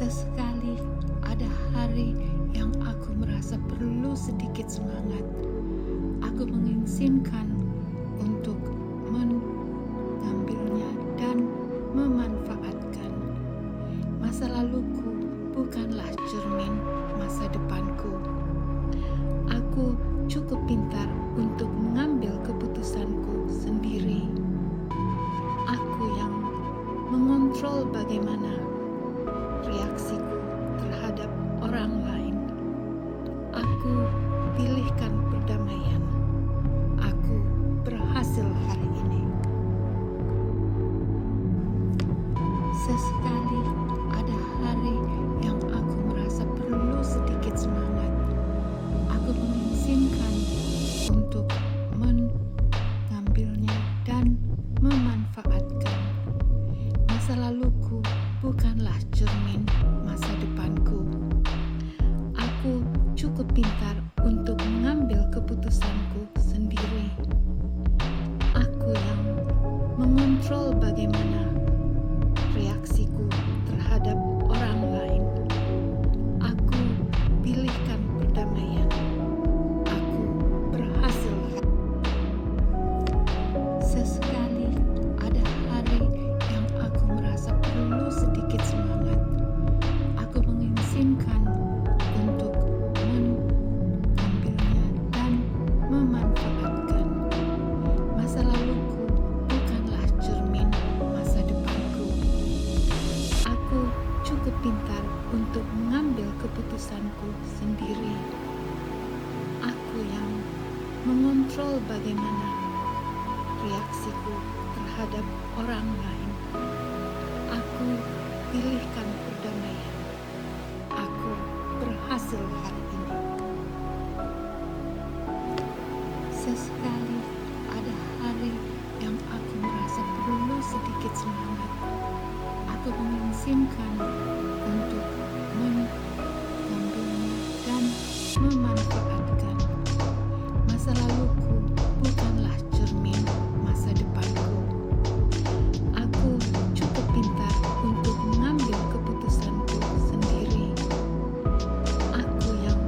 Sesekali ada hari yang aku merasa perlu sedikit semangat. Aku mengizinkan untuk mengambilnya dan memanfaatkan. Masa laluku bukanlah cermin masa depanku. Aku cukup pintar untuk mengambil keputusanku sendiri. Aku yang mengontrol bagaimana reaksiku terhadap orang lain. Aku pilihkan perdamaian. Aku berhasil hari ini. Sesekali ada hari yang aku merasa perlu sedikit semangat. Aku mengizinkan untuk mengambilnya dan memanfaatkan. Masa laluku bukanlah cermin masa depanku. Aku cukup pintar untuk mengambil keputusanku sendiri. Aku yang mengontrol bagaimana reaksiku terhadap orang lain. Aku pilihkan perdamaian. Aku berhasil. Sesekali ada hari yang aku merasa perlu sedikit semangat. Aku mengizinkan untuk mengambilnya dan memanfaatkan. Masa laluku bukanlah cermin masa depanku. Aku cukup pintar untuk mengambil keputusanku sendiri. Aku yang mengontrol bagaimana reaksiku terhadap orang lain. Aku pilihkan perdamaian. Aku berhasil hari ini. Sesekali ada hari yang aku merasa perlu sedikit semangat. Aku mengizinkan untuk mengambilnya dan memanfaatkan. Masa laluku bukanlah cermin masa depanku. Aku cukup pintar untuk mengambil keputusanku sendiri. Aku yang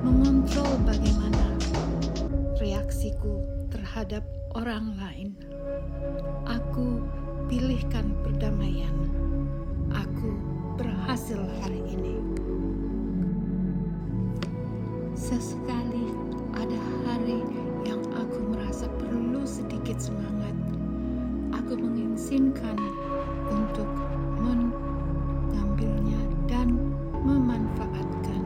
mengontrol bagaimana reaksiku terhadap orang lain. Aku pilihkan perdamaian. Aku berhasil hari ini. Sesekali ada hari yang aku merasa perlu sedikit semangat. Aku mengizinkan untuk mengambilnya dan memanfaatkan.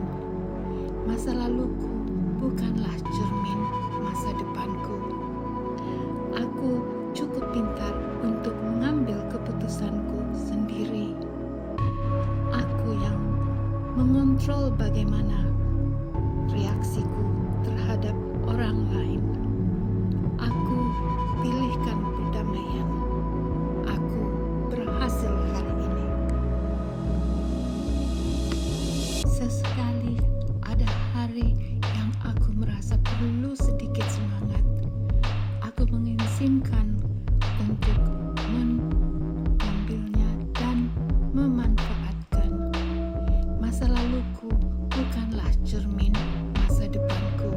Masa laluku bukanlah cermin masa depanku. Aku cukup pintar untuk mengambil keputusanku sendiri. Aku yang mengontrol bagaimana reaksiku terhadap orang lain. Aku pilihkan perdamaian. Aku berhasil hari ini. Sesekali ada hari yang aku merasa perlu sedikit semangat. Aku mengizinkan untuk mengambilnya dan memanfaatkan. Masa laluku bukanlah cermin masa depanku.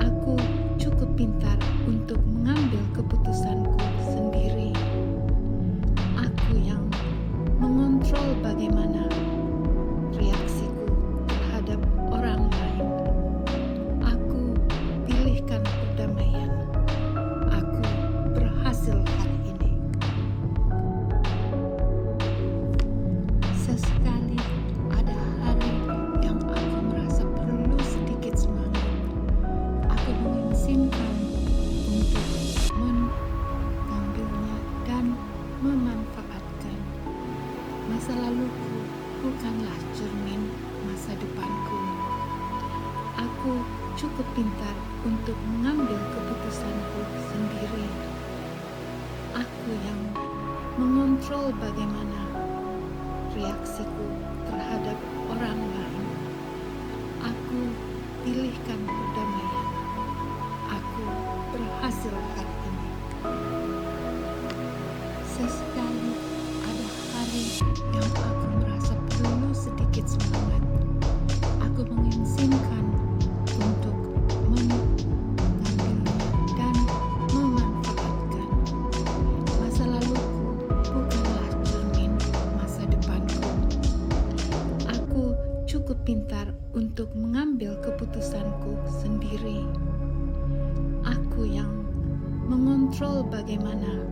Aku cukup pintar untuk mengambil keputusanku sendiri. Aku yang mengontrol bagaimana reaksiku terhadap orang lain. Aku pilihkan perdamaian. Aku berhasil hari ini. Sesekali ada hari yang aku merasa perlu sedikit semangat. Aku mengizinkan untuk mengambilnya dan memanfaatkan. Masa laluku bukanlah cermin masa depanku. Aku cukup pintar untuk mengambil keputusanku sendiri. Aku yang mengontrol bagaimana reaksiku terhadap orang lain. Aku pilihkan perdamaian. Aku berhasil hari ini. Sesekali ada hari yang aku merasa pintar untuk mengambil keputusanku sendiri. Aku yang mengontrol bagaimana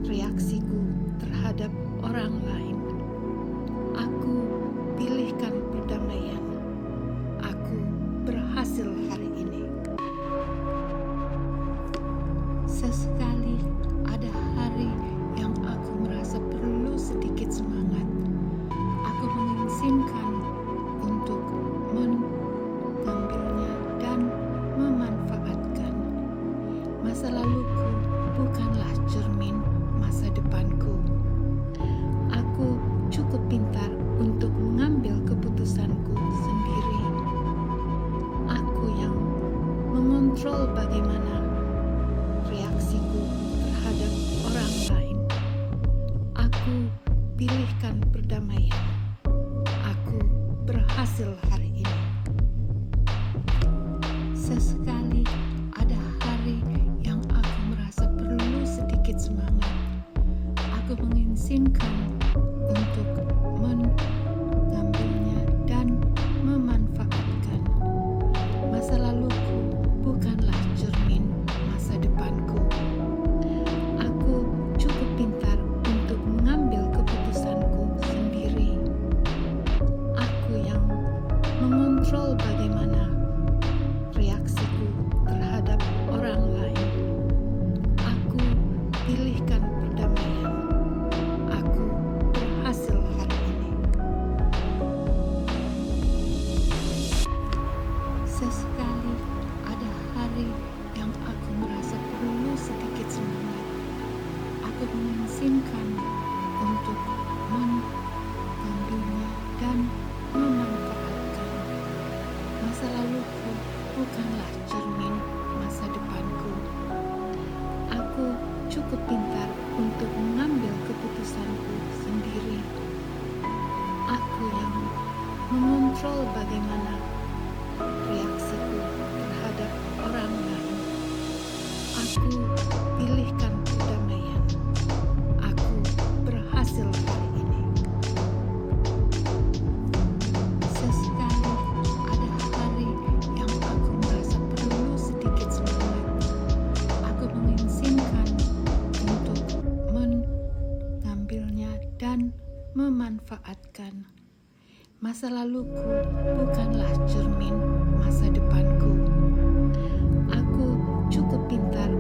reaksiku terhadap orang lain. Aku pilihkan perdamaian. Aku berhasil hari ini. Sesekali ada hari yang aku merasa perlu sedikit semangat. Aku mengizinkan untuk mengambilnya dan memanfaatkan. Masa laluku bukanlah cermin masa depanku. Aku cukup pintar untuk mengambil keputusanku sendiri. Aku yang mengontrol bagaimana reaksiku terhadap orang lain. Aku pilihkan perdamaian. Aku berhasil hari ini. Sesekali ada hari yang aku merasa perlu sedikit semangat. Aku mengizinkan untuk mengambilnya dan memanfaatkan. Masa laluku bukanlah cermin masa depanku. Aku cukup pintar untuk mengambil keputusanku sendiri. Aku yang mengontrol bagaimana reaksiku terhadap orang lain. Aku pilihkan perdamaian. Aku berhasil hari ini. Sesekali ada hari yang aku merasa perlu sedikit semangat. Aku mengizinkan untuk mengambilnya dan memanfaatkan. Masa laluku bukanlah cermin masa depanku. Aku cukup pintar untuk mengambil keputusanku sendiri. Aku yang mengontrol bagaimana reaksiku terhadap orang lain. Aku pilihkan perdamaian. Aku berhasil hari ini. Sesekali ada hari yang aku merasa perlu sedikit semangat. Aku mengizinkan untuk mengambilnya dan memanfaatkan. Masa laluku bukanlah cermin masa depanku. Aku cukup pintar